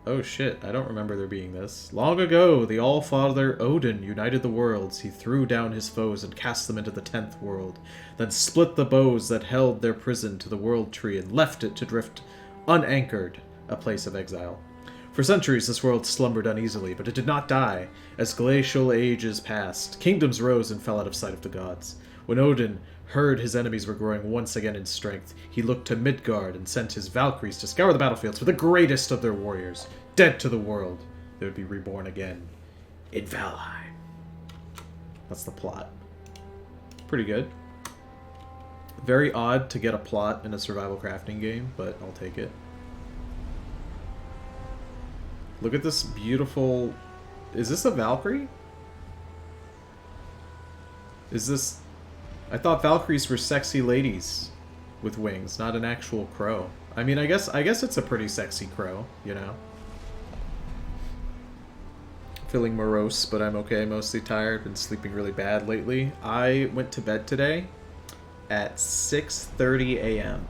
Oh shit, I don't remember there being this. Long ago, the All-Father Odin united the worlds. He threw down his foes and cast them into the 10th world, then split the bows that held their prison to the world tree and left it to drift unanchored, a place of exile. For centuries, this world slumbered uneasily, but it did not die. As glacial ages passed, kingdoms rose and fell out of sight of the gods. When Odin heard his enemies were growing once again in strength, he looked to Midgard and sent his Valkyries to scour the battlefields for the greatest of their warriors. Dead to the world, they would be reborn again in Valheim. That's the plot. Pretty good. Very odd to get a plot in a survival crafting game, but I'll take it. Look at this beautiful... Is this a Valkyrie? Is this... I thought Valkyries were sexy ladies with wings, not an actual crow. I mean, I guess it's a pretty sexy crow, you know? Feeling morose, but I'm okay. Mostly tired. Been sleeping really bad lately. I went to bed today at 6:30 a.m.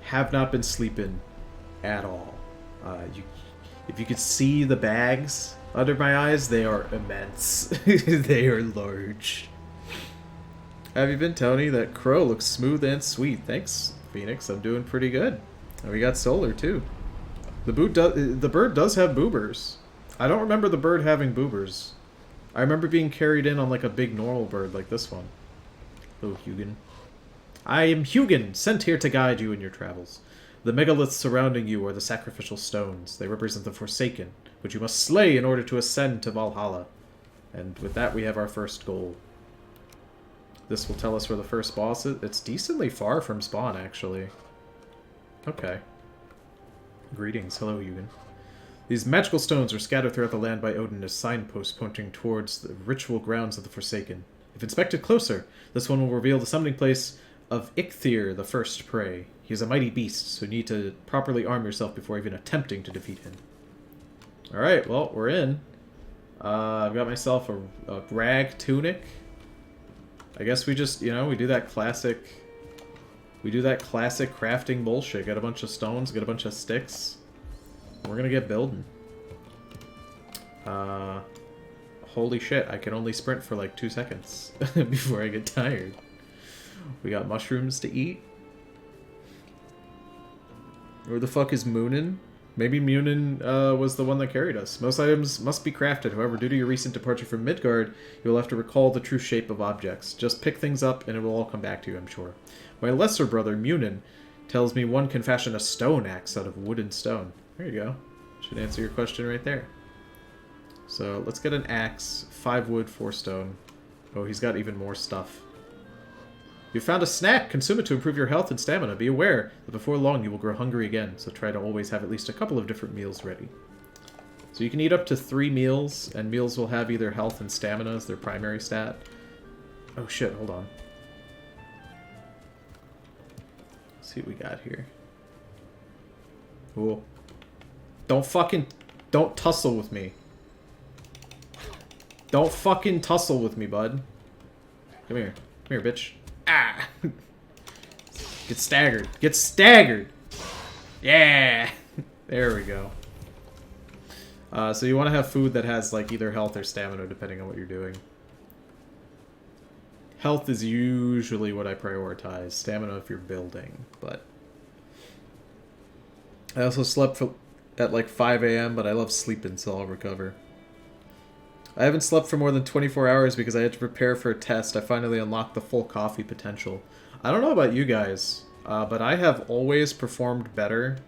Have not been sleeping at all. If you could see the bags under my eyes, they are immense. They are large. Have you been, Tony? That crow looks smooth and sweet. Thanks, Phoenix. I'm doing pretty good. And we got solar, too. The bird does have boobers. I don't remember the bird having boobers. I remember being carried in on like a big normal bird like this one. Oh, Hugin. I am Hugin, sent here to guide you in your travels. The megaliths surrounding you are the sacrificial stones. They represent the Forsaken, which you must slay in order to ascend to Valhalla. And with that, we have our first goal. This will tell us where the first boss is. It's decently far from spawn, actually. Okay. Greetings. Hello, Hugin. These magical stones are scattered throughout the land by Odin as signposts pointing towards the ritual grounds of the Forsaken. If inspected closer, this one will reveal the summoning place of Eikthyr, the first prey. He is a mighty beast, so you need to properly arm yourself before even attempting to defeat him. Alright, well, we're in. I've got myself a rag tunic. I guess we just, you know, we do that classic crafting bullshit. Get a bunch of stones, get a bunch of sticks. We're gonna get building. Holy shit, I can only sprint for like 2 seconds before I get tired. We got mushrooms to eat. Where the fuck is Moonin? Maybe Munin was the one that carried us. Most items must be crafted. However, due to your recent departure from Midgard, you will have to recall the true shape of objects. Just pick things up and it will all come back to you, I'm sure. My lesser brother, Munin, tells me one can fashion a stone axe out of wood and stone. There you go. Should answer your question right there. So, let's get an axe. 5 wood, 4 stone. Oh, he's got even more stuff. You found a snack! Consume it to improve your health and stamina. Be aware that before long you will grow hungry again, so try to always have at least a couple of different meals ready. So you can eat up to 3 meals, and meals will have either health and stamina as their primary stat. Oh shit, hold on. Let's see what we got here. Cool. Don't tussle with me. Don't fucking tussle with me, bud. Come here. Come here, bitch. Ah! Get staggered. Get staggered! Yeah! There we go. So you want to have food that has like either health or stamina, depending on what you're doing. Health is usually what I prioritize. Stamina if you're building, but... I also slept at like 5 a.m., but I love sleeping, so I'll recover. I haven't slept for more than 24 hours because I had to prepare for a test. I finally unlocked the full coffee potential. I don't know about you guys, but I have always performed better,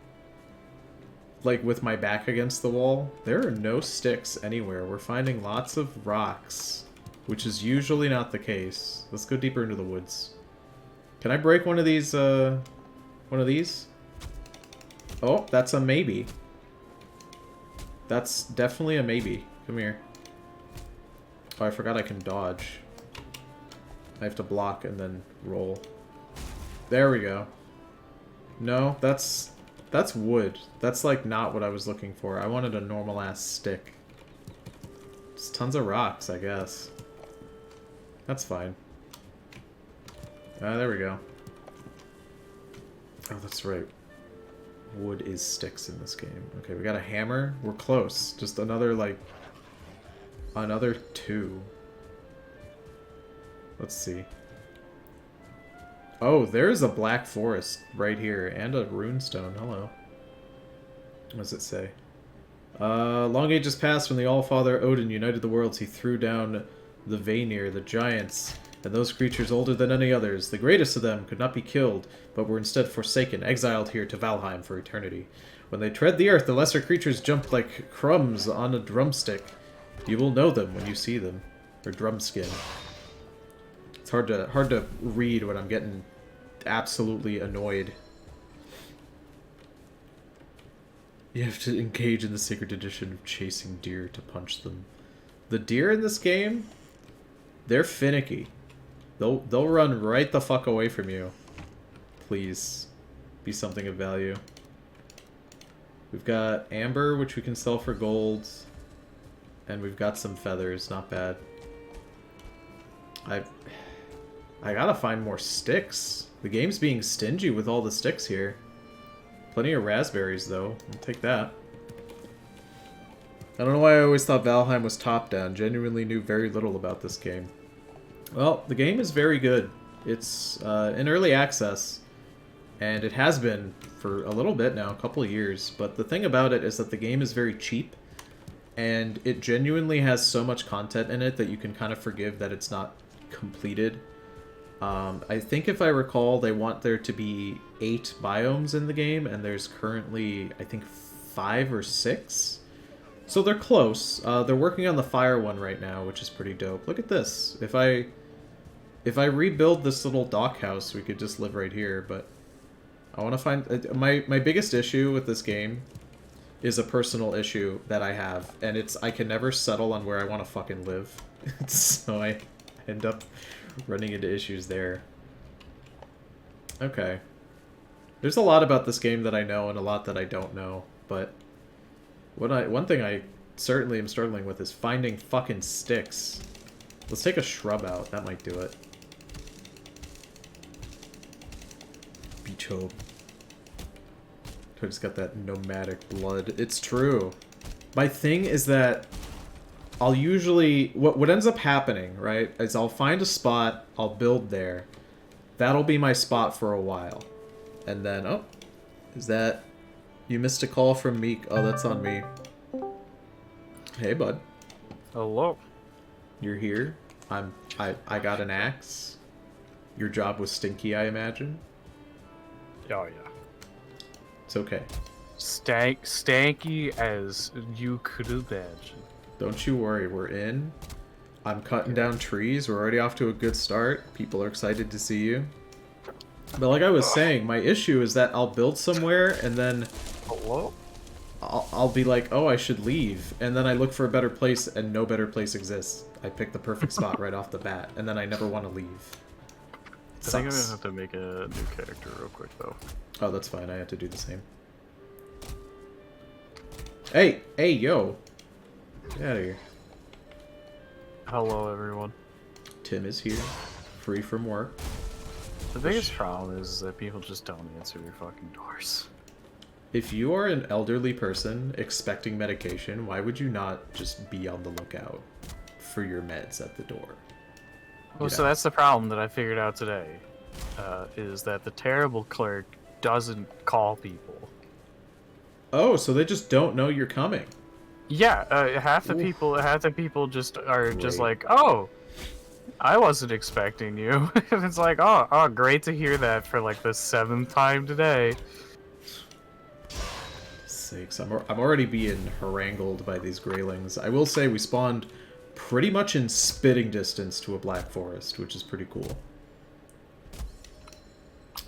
like, with my back against the wall. There are no sticks anywhere. We're finding lots of rocks, which is usually not the case. Let's go deeper into the woods. Can I break one of these, Oh, that's a maybe. That's definitely a maybe. Come here. Oh, I forgot I can dodge. I have to block and then roll. There we go. No, that's wood. That's like not what I was looking for. I wanted a normal ass stick. Just tons of rocks, I guess. That's fine. There we go. Oh, that's right. wood is sticks in this game? Okay, we got a hammer. We're close. Just another, like... Another 2. Let's see. Oh, there's a black forest right here. And a runestone. Hello. What does it say? Long ages passed when the Allfather Odin united the worlds. He threw down the Vanir, the giants, and those creatures older than any others. The greatest of them could not be killed, but were instead forsaken, exiled here to Valheim for eternity. When they tread the earth, the lesser creatures jump like crumbs on a drumstick. You will know them when you see them. Or drumskin. It's hard to read when I'm getting absolutely annoyed. You have to engage in the sacred tradition of chasing deer to punch them. The deer in this game, they're finicky. They'll run right the fuck away from you. Please be something of value. We've got amber, which we can sell for gold. And we've got some feathers, not bad. I gotta find more sticks. The game's being stingy with all the sticks here. Plenty of raspberries, though. I'll take that. I don't know why I always thought Valheim was top-down. Genuinely knew very little about this game. Well, the game is very good. It's in early access, and it has been for a little bit now, a couple of years. But the thing about it is that the game is very cheap, and it genuinely has so much content in it that you can kind of forgive that it's not completed. I think if I recall, they want there to be 8 biomes in the game, and there's currently, I think, 5 or 6. So they're close. They're working on the fire one right now, which is pretty dope. Look at this. If I rebuild this little dock house, we could just live right here, but I want to find... My biggest issue with this game is a personal issue that I have, and it's I can never settle on where I want to fucking live. So I end up running into issues there. Okay. There's a lot about this game that I know and a lot that I don't know, but one thing I certainly am struggling with is finding fucking sticks. Let's take a shrub out. That might do it. Beach hope. I just got that nomadic blood. It's true. My thing is that I'll usually... What ends up happening, right, is I'll find a spot, I'll build there. That'll be my spot for a while. And then, oh, is that... You missed a call from Meek. Oh, that's on me. Hey, bud. Hello. You're here. I got an axe. Your job was stinky, I imagine. Oh, yeah. It's okay. Stanky as you could imagine. Don't you worry, we're in. I'm cutting down trees. We're already off to a good start. People are excited to see you. But like I was saying, my issue is that I'll build somewhere and then... Hello? I'll be like, oh, I should leave. And then I look for a better place and no better place exists. I pick the perfect spot right off the bat. And then I never want to leave. I think I'm gonna have to make a new character real quick, though. Oh, that's fine. I have to do the same. Hey! Hey, yo! Get out of here. Hello, everyone. Tim is here. Free from work. The biggest problem is that people just don't answer their fucking doors. If you are an elderly person expecting medication, why would you not just be on the lookout for your meds at the door? Well, so that's the problem that I figured out today, is that the terrible clerk doesn't call people. Oh, so they just don't know you're coming. Yeah, half the people just are just like, oh, I wasn't expecting you. And it's like, oh, great to hear that for like the 7th time today. Sakes, I'm already being harangued by these Greylings. I will say we spawned pretty much in spitting distance to a black forest, which is pretty cool.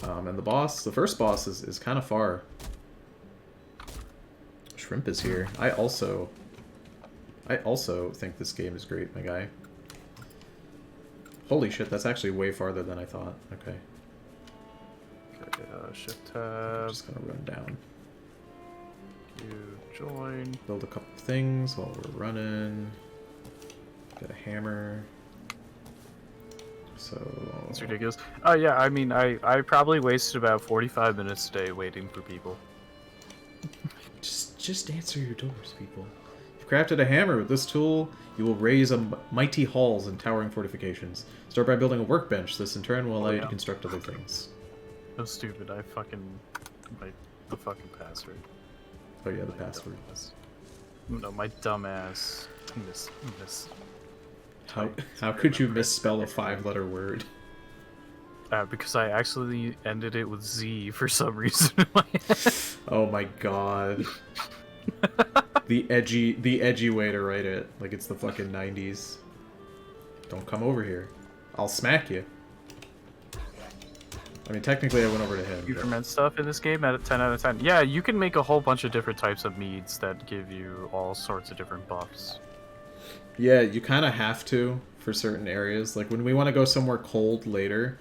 And the first boss is kind of far. Shrimp is here. I also think this game is great, my guy. Holy shit, that's actually way farther than I thought. Okay. Okay, shift tab. I'm just gonna run down. You join. Build a couple things while we're running. Get a hammer. So... It's ridiculous. Oh yeah, I mean, I probably wasted about 45 minutes today waiting for people. Just answer your doors, people. You've crafted a hammer. With this tool, you will raise mighty halls and towering fortifications. Start by building a workbench. This in turn will allow you to construct other things. So stupid. I fucking like the fucking password. Oh yeah, the password. No, my dumbass miss. How could you misspell a 5-letter word? Because I actually ended it with Z for some reason. Oh my god. the edgy way to write it, like it's the fucking 90s. Don't come over here. I'll smack you. I mean, technically I went over to him. You ferment stuff in this game at a 10 out of 10. Yeah, you can make a whole bunch of different types of meads that give you all sorts of different buffs. Yeah, you kind of have to for certain areas. Like when we want to go somewhere cold later,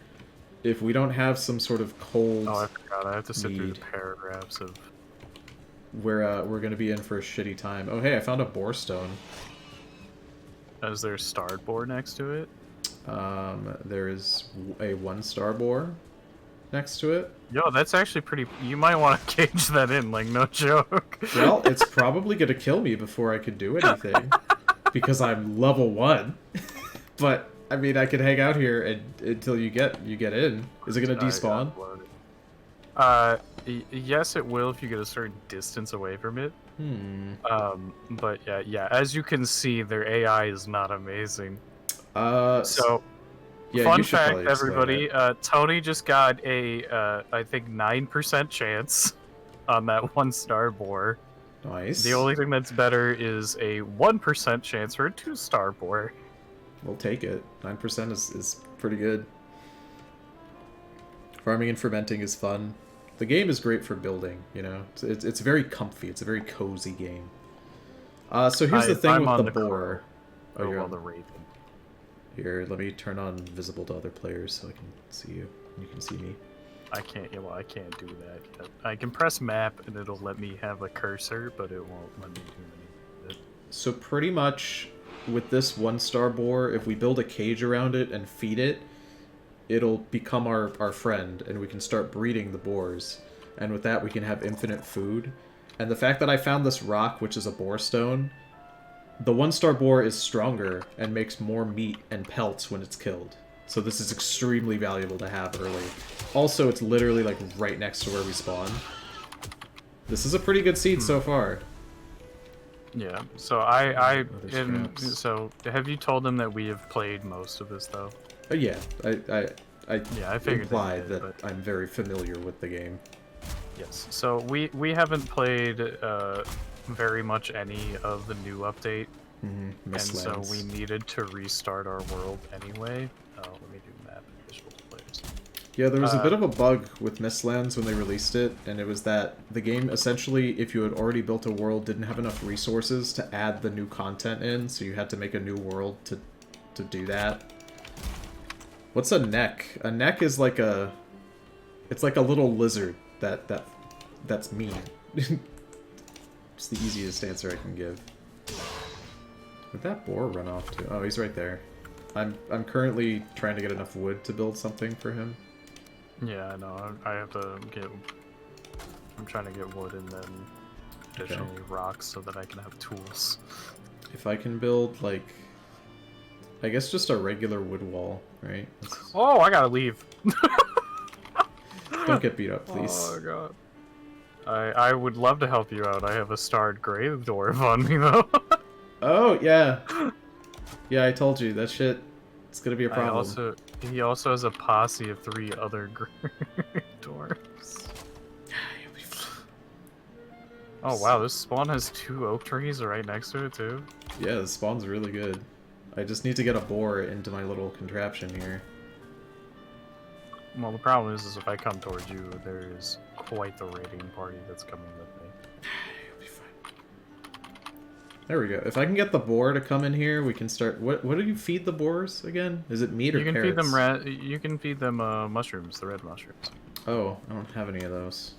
if we don't have some sort of cold... Oh, I forgot. I have to sit through the paragraphs of... We're going to be in for a shitty time. Oh, hey, I found a boar stone. Is there a starred boar next to it? There is a 1-star boar next to it. Yo, that's actually pretty... You might want to cage that in, like, no joke. Well, it's probably going to kill me before I could do anything. Because I'm level 1. But... I mean, I could hang out here until you get in. Is it gonna despawn? Yes, it will if you get a certain distance away from it. But yeah. As you can see, their AI is not amazing. So, yeah, fun fact, everybody. Tony just got a, I think 9% chance on that 1-star boar. Nice. The only thing that's better is a 1% chance for a 2-star boar. We'll take it. 9% is pretty good. Farming and fermenting is fun. The game is great for building, you know? It's very comfy. It's a very cozy game. So here's the thing with the boar. Oh, you're on the raven. Here, let me turn on visible to other players so I can see you. You can see me. I can't. Yeah, well, I can't do that yet. I can press map and it'll let me have a cursor, but it won't let me do anything. So pretty much... with this 1-star boar, if we build a cage around it and feed it, it'll become our friend, and we can start breeding the boars. And with that, we can have infinite food. And the fact that I found this rock, which is a boar stone, the 1-star boar is stronger and makes more meat and pelts when it's killed. So this is extremely valuable to have early. Also, it's literally like right next to where we spawn. This is a pretty good seed so far. Yeah, so so have you told them that we have played most of this though? Yeah, I figured implied that I'm very familiar with the game. Yes, so we haven't played very much any of the new update, and so we needed to restart our world anyway. Let me do map and visual players. Yeah, there was a bit of a bug with Mistlands when they released it, and it was that the game essentially, if you had already built a world, didn't have enough resources to add the new content in, so you had to make a new world to do that. What's a neck? A neck is like a... it's like a little lizard that's mean. It's the easiest answer I can give. Where'd that boar run off to? Oh, he's right there. I'm currently trying to get enough wood to build something for him. Yeah, I know. I have to get... I'm trying to get wood and then additionally rocks so that I can have tools. If I can build, like... I guess just a regular wood wall, right? Oh, I gotta leave. Don't get beat up, please. Oh, God. I would love to help you out. I have a starred grave dwarf on me, though. Oh, yeah. Yeah, I told you. That shit, it's gonna be a problem. He also has a posse of 3 other grave dwarfs. Oh, wow, this spawn has 2 oak trees right next to it, too? Yeah, the spawn's really good. I just need to get a boar into my little contraption here. Well, the problem is if I come towards you, there is quite the raiding party that's coming with me. You'll be fine. There we go. If I can get the boar to come in here, we can start... What do you feed the boars again? Is it meat or carrots? You can feed them mushrooms, the red mushrooms. Oh, I don't have any of those.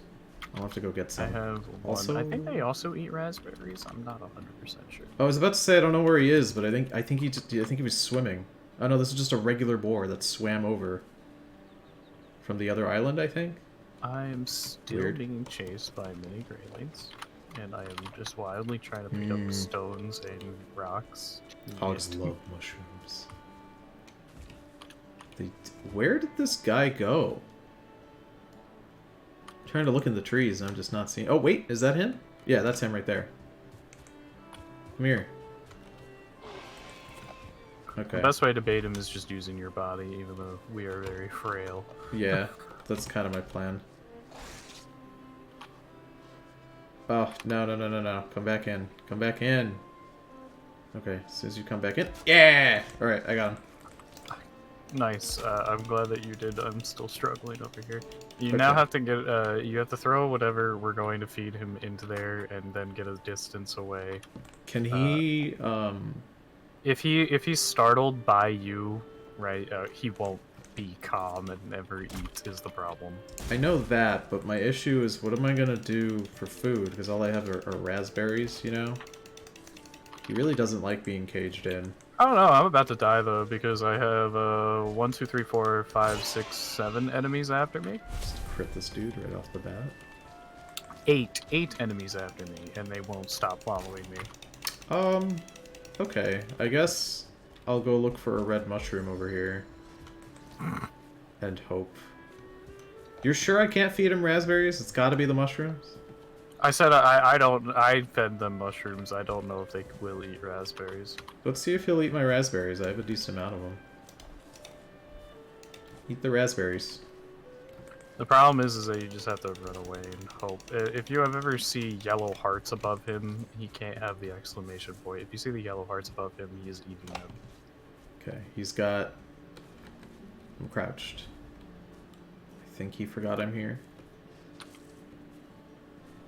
I'll have to go get some. I have one. Also... I think they also eat raspberries. I'm not 100% sure. I was about to say I don't know where he is, but I think he was swimming. Oh no, this is just a regular boar that swam over from the other island, I think. I am still being chased by mini greylings. and I am just wildly trying to pick up stones and rocks. Hogs love mushrooms. Where did this guy go? I'm trying to look in the trees, and I'm just not seeing... Oh, wait, is that him? Yeah, that's him right there. Come here. Okay. The best way to bait him is just using your body, even though we are very frail. Yeah, that's kind of my plan. Oh, no. Come back in. Come back in. Okay, as soon as you come back in... Yeah! Alright, I got him. Nice. I'm glad that you did. I'm still struggling over here. You now have to get, you have to throw whatever we're going to feed him into there and then get a distance away. Can he, If he's startled by you, right, he won't be calm and never eat is the problem. I know that, but my issue is what am I gonna do for food? Because all I have are raspberries, you know? He really doesn't like being caged in. I don't know, I'm about to die though, because I have 1, 2, 3, 4, 5, 6, 7 enemies after me. Just crit this dude right off the bat. 8 enemies after me, and they won't stop following me. Okay. I guess I'll go look for a red mushroom over here. And hope. You're sure I can't feed him raspberries? It's gotta be the mushrooms? I said I fed them mushrooms. I don't know if they will eat raspberries. Let's see if he'll eat my raspberries. I have a decent amount of them. Eat the raspberries. The problem is that you just have to run away and hope. If you ever see yellow hearts above him, he can't have the exclamation point. If you see the yellow hearts above him, he is eating them. Okay, he's got... I'm crouched. I think he forgot I'm here.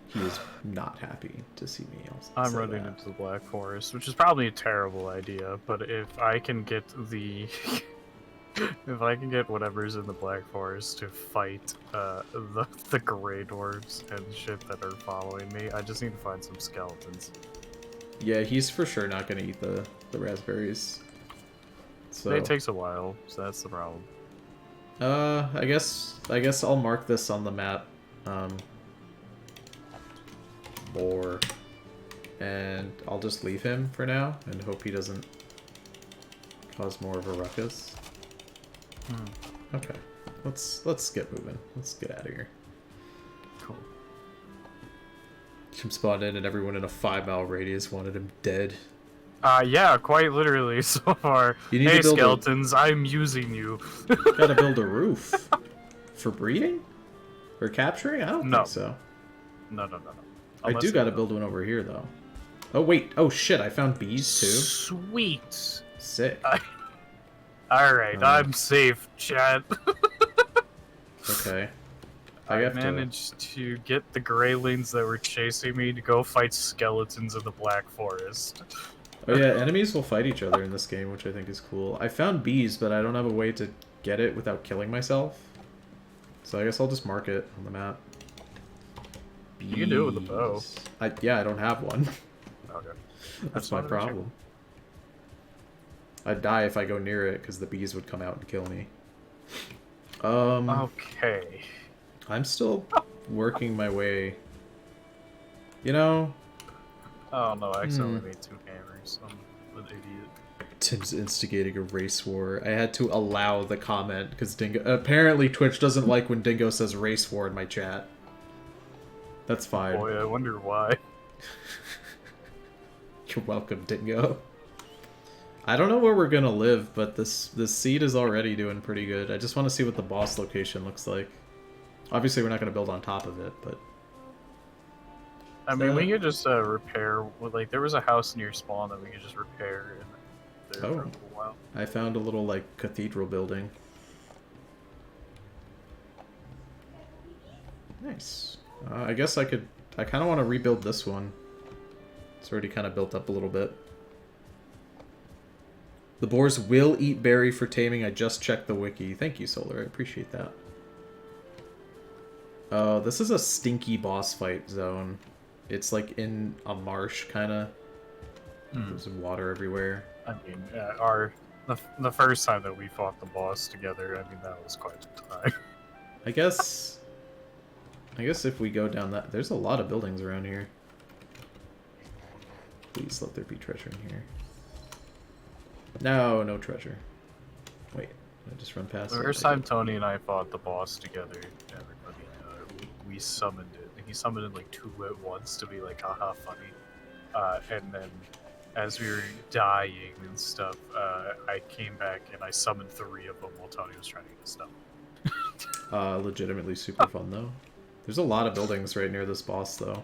He is not happy to see me. I'm running into the Black Forest, which is probably a terrible idea, but if I can get the... if I can get whatever's in the Black Forest to fight the Grey Dwarves and shit that are following me, I just need to find some skeletons. Yeah, he's for sure not going to eat the raspberries. So It takes a while, so that's the problem. I guess I'll mark this on the map. More. And I'll just leave him for now and hope he doesn't cause more of a ruckus. Okay. Let's get moving. Let's get out of here. Cool. Jim spawned in and everyone in a 5-mile radius wanted him dead. Yeah, quite literally so far. Hey skeletons, I'm using you. Gotta build a roof. For breeding? Or capturing? I don't think so. No. I do gotta build one over here, though. Oh, wait. Oh, shit. I found bees, too. Sweet. Sick. Alright, I'm safe, chat. Okay. I managed to get the Greylings that were chasing me to go fight skeletons in the Black Forest. Oh, yeah. Enemies will fight each other in this game, which I think is cool. I found bees, but I don't have a way to get it without killing myself. So I guess I'll just mark it on the map. You can do it with a bow. Yeah, I don't have one. Okay. That's my problem. I'd die if I go near it, because the bees would come out and kill me. Okay. I'm still working my way. You know... Oh no, I accidentally made 2 hammers. I'm an idiot. Tim's instigating a race war. I had to allow the comment, because Dingo... Apparently Twitch doesn't like when Dingo says race war in my chat. That's fine. Boy, I wonder why. You're welcome, Dingo. I don't know where we're gonna live, but this seed is already doing pretty good. I just want to see what the boss location looks like. Obviously, we're not gonna build on top of it, but... I mean, we could just repair... Like, there was a house near spawn that we could just repair there for a little while. I found a little, like, cathedral building. Nice. I guess I kind of want to rebuild this one. It's already kind of built up a little bit. The boars will eat berry for taming. I just checked the wiki. Thank you, Solar. I appreciate that. This is a stinky boss fight zone. It's like in a marsh, kind of. There's water everywhere. I mean, the first time that we fought the boss together, I mean, that was quite a time. I guess if we go down that... There's a lot of buildings around here. Please let there be treasure in here. No, no treasure. Wait, I just run past The it? first time Tony and I fought the boss together, everybody, we summoned it. He summoned it like 2 at once to be like, haha, funny. And then as we were dying and stuff, I came back and I summoned 3 of them while Tony was trying to get stuff. Legitimately super fun, though. There's a lot of buildings right near this boss, though.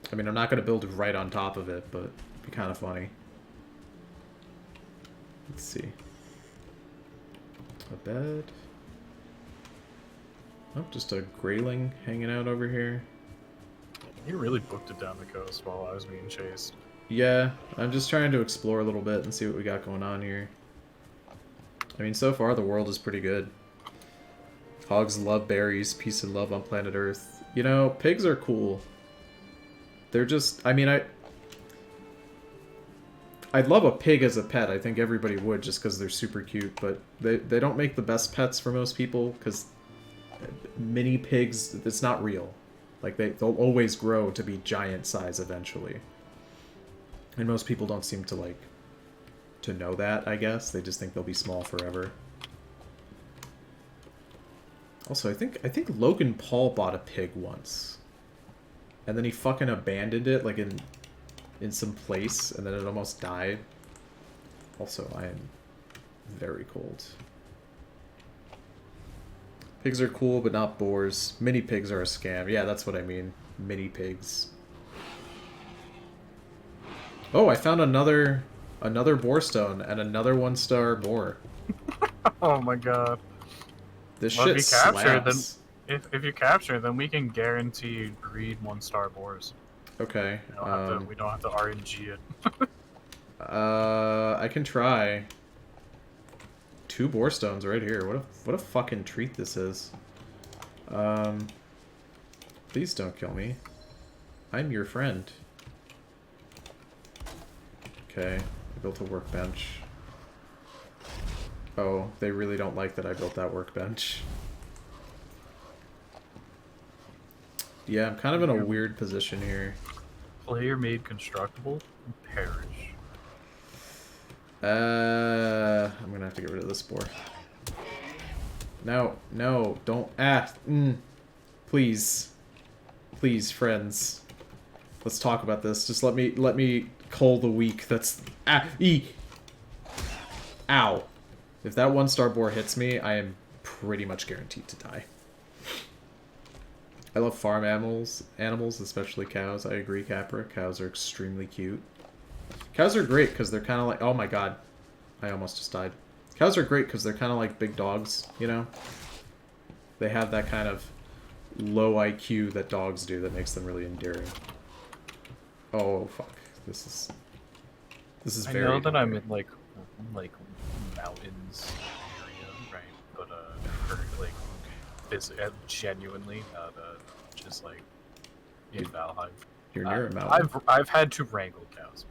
I mean, I'm not going to build right on top of it, but it'd be kind of funny. Let's see. A bed. Oh, just a grayling hanging out over here. You really booked it down the coast while I was being chased. Yeah, I'm just trying to explore a little bit and see what we got going on here. I mean, so far the world is pretty good. Hogs love berries, peace and love on planet Earth. You know, pigs are cool. They're just, I mean, I'd love a pig as a pet. I think everybody would just because they're super cute, but they don't make the best pets for most people because mini pigs, it's not real. Like, they'll always grow to be giant size eventually. And most people don't seem to, like, to know that, I guess. They just think they'll be small forever. Also, I think Logan Paul bought a pig once. And then he fucking abandoned it, like, in some place, and then it almost died. Also, I am very cold. Pigs are cool, but not boars. Mini pigs are a scam. Yeah, that's what I mean. Mini pigs. Oh, I found another boar stone and another 1-star boar. Oh my god. This shit slaps. If you capture, then we can guarantee breed 1-star boars. Okay. We don't have to RNG it. I can try. 2 boar stones right here. What a fucking treat this is. Please don't kill me. I'm your friend. Okay, I built a workbench. Oh, they really don't like that I built that workbench. Yeah, I'm kind of in a weird position here. Player made constructible, perish. I'm gonna have to get rid of this boar. No, no, don't. Please. Please, friends. Let's talk about this. Just let me cull the weak. That's... Ow. If that 1-star boar hits me, I am pretty much guaranteed to die. I love farm animals, especially cows. I agree, Capra. Cows are extremely cute. Cows are great because they're kind of like... Oh my god. I almost just died. Cows are great because they're kind of like big dogs, you know? They have that kind of low IQ that dogs do that makes them really endearing. Oh, fuck. This is very... I know that I'm in, like mountains area, right? But, genuinely, not, just, like, in Valheim. You're near a mountain. I've had to wrangle cows.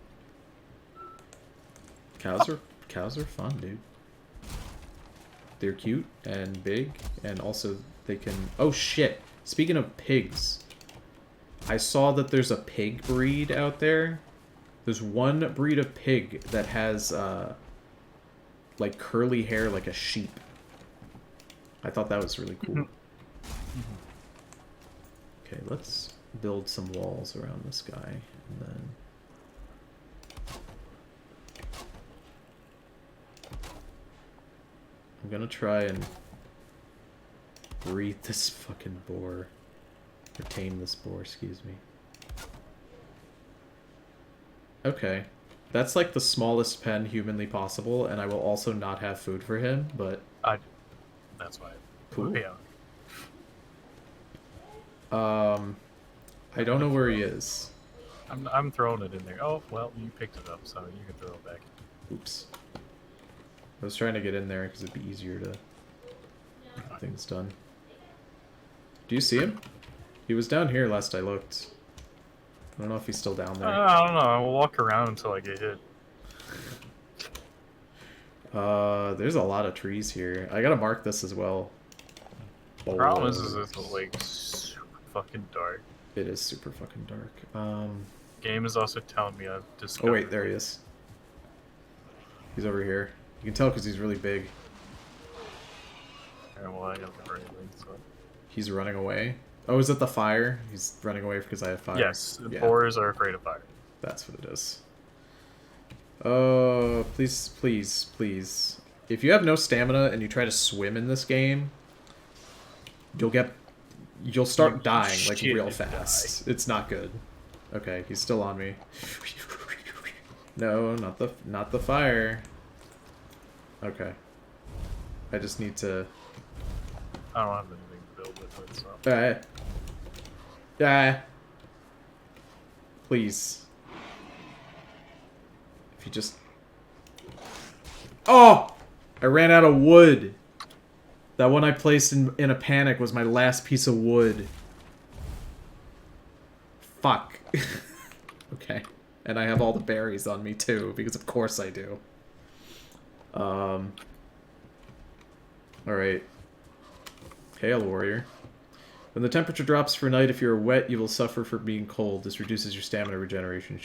Cows are fun, dude. They're cute and big, and also they can... Oh, shit! Speaking of pigs, I saw that there's a pig breed out there. There's one breed of pig that has, like, curly hair like a sheep. I thought that was really cool. Okay, let's build some walls around this guy, and then... I'm gonna try and breed this fucking boar. Or tame this boar, excuse me. Okay. That's like the smallest pen humanly possible, and I will also not have food for him, but... That's why. Cool. Yeah. I don't know where he is. I'm throwing it in there. Oh, well, you picked it up, so you can throw it back. Oops. I was trying to get in there because it'd be easier to get things done. Do you see him? He was down here last I looked. I don't know if he's still down there. I don't know. I'll walk around until I get hit. There's a lot of trees here. I gotta mark this as well. The problem is it's like super fucking dark. It is super fucking dark. Game is also telling me I've Oh discovered... wait, there he is. He's over here. You can tell because he's really big. Yeah, well, I have the right link, so... He's running away. Oh, is it the fire? He's running away because I have fire. Yes, yeah. boars are afraid of fire. That's what it is. Oh, please, please, please. If you have no stamina and you try to swim in this game, you'll start dying like real fast. It's not good. Okay, he's still on me. No, not the fire. Okay. I just need to... I don't have anything to build with it, so... Please. If you just... Oh! I ran out of wood. That one I placed in a panic was my last piece of wood. Fuck. Okay. And I have all the berries on me too, because of course I do. Alright. Hail, warrior. When the temperature drops for night, if you're wet, you will suffer from being cold. This reduces your stamina regeneration.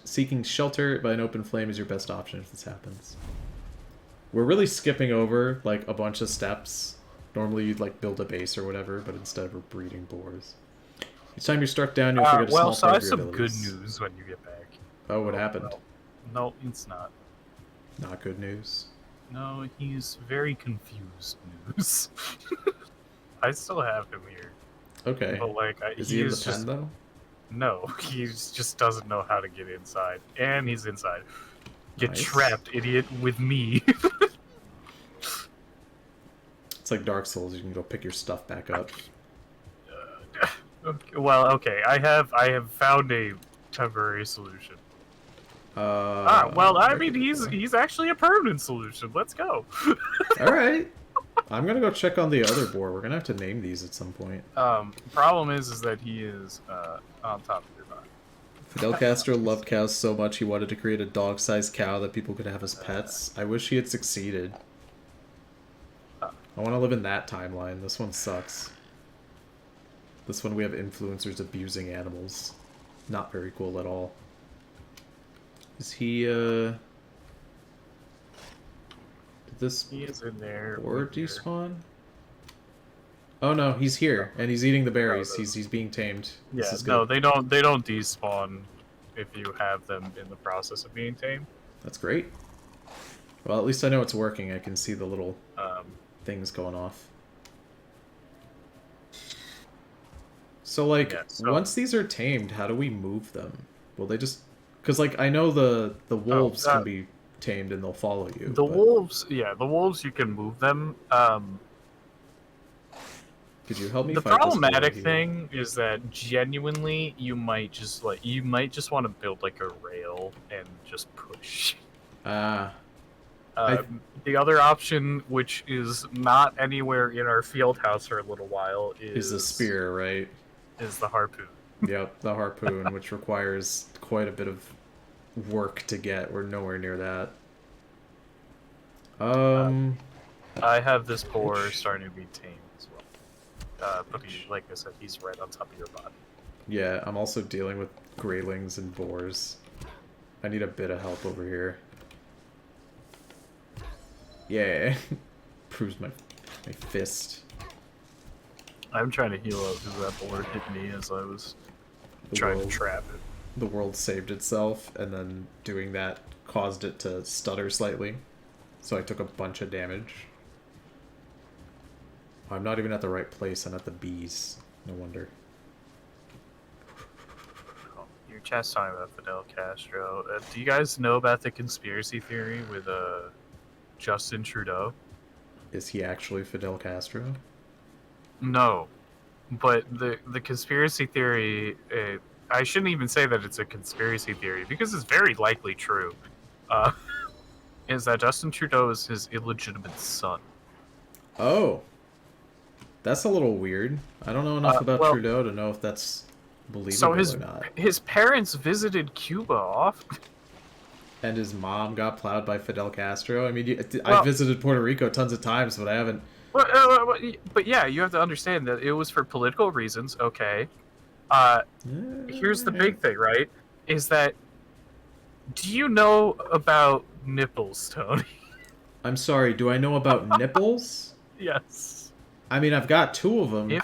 Seeking shelter by an open flame is your best option if this happens. We're really skipping over, like, a bunch of steps. Normally you'd, like, build a base or whatever, but instead we're breeding boars. Each time you're struck down, you'll forget a small part of your abilities. Well, so I have some good news when you get back. Oh, what happened? No, it's not. Not good news? No, he's very confused news. I still have him here. Okay. But, like, is he in the pen, though? No, he just doesn't know how to get inside. And he's inside. Get Nice. trapped, idiot, with me. It's like Dark Souls. You can go pick your stuff back up. Okay, well, okay. I have found a temporary solution. Well, I mean, he's actually a permanent solution. Let's go. All right. I'm gonna go check on the other boar. We're gonna have to name these at some point. Problem is that he is on top of your body. Fidel Castro loved cows so much he wanted to create a dog-sized cow that people could have as pets. I wish he had succeeded. I want to live in that timeline. This one sucks. This one we have influencers abusing animals. Not very cool at all. Is he, Did this He is in there. boar despawn? Oh no, he's here, and he's eating the berries. He's being tamed. Yeah, this is no, good. they don't despawn if you have them in the process of being tamed. That's great. Well, at least I know it's working. I can see the little things going off. So, like, Yeah, so- once these are tamed, how do we move them? Will they just... Because, like, I know the wolves can be tamed and they'll follow you. The wolves, yeah, the wolves, you can move them. Could you help me The fight this problematic boar here? thing is that genuinely you might just want to build like a rail and just push. Ah. The other option, which is not anywhere in our field house for a little while, is the spear, right? Is the harpoon. Yep, the harpoon, which requires quite a bit of work to get. We're nowhere near that. I have this boar starting to be tamed as well. But like I said, he's right on top of your body. Yeah, I'm also dealing with greylings and boars. I need a bit of help over here. Yeah. Proves my fist. I'm trying to heal up because that boar hit me as I was trying to trap it. The world saved itself, and then doing that caused it to stutter slightly. So I took a bunch of damage. I'm not even at the right place. I'm at the bees. No wonder. Your chat's talking about Fidel Castro. Do you guys know about the conspiracy theory with Justin Trudeau? Is he actually Fidel Castro? No, but the conspiracy theory. I shouldn't even say that it's a conspiracy theory because it's very likely true. Is that Justin Trudeau is his illegitimate son? Oh. That's a little weird. I don't know enough about Trudeau to know if that's believable or not. His parents visited Cuba often. And his mom got plowed by Fidel Castro. I mean, I visited Puerto Rico tons of times, but I haven't... But yeah, you have to understand that it was for political reasons, okay? Here's the big thing, right? is that, do you know about nipples, Tony? I'm sorry, do I know about nipples? Yes. I mean, I've got 2 of them.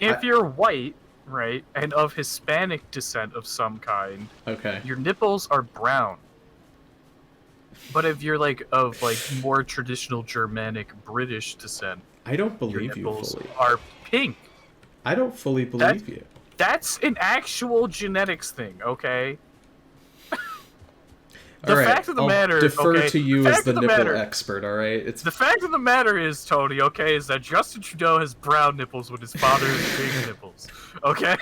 If you're white, right, and of Hispanic descent of some kind, okay, your nipples are brown. But if you're of more traditional Germanic British descent, I don't your believe you nipples fully. are pink. I don't fully That's believe you. that's an actual genetics thing, okay? All The right, fact of the I'll matter, defer okay? to The you as fact the of the nipple matter, expert. All right, it's the fact of the matter is, Tony, okay, is that Justin Trudeau has brown nipples when his father has pink nipples, okay?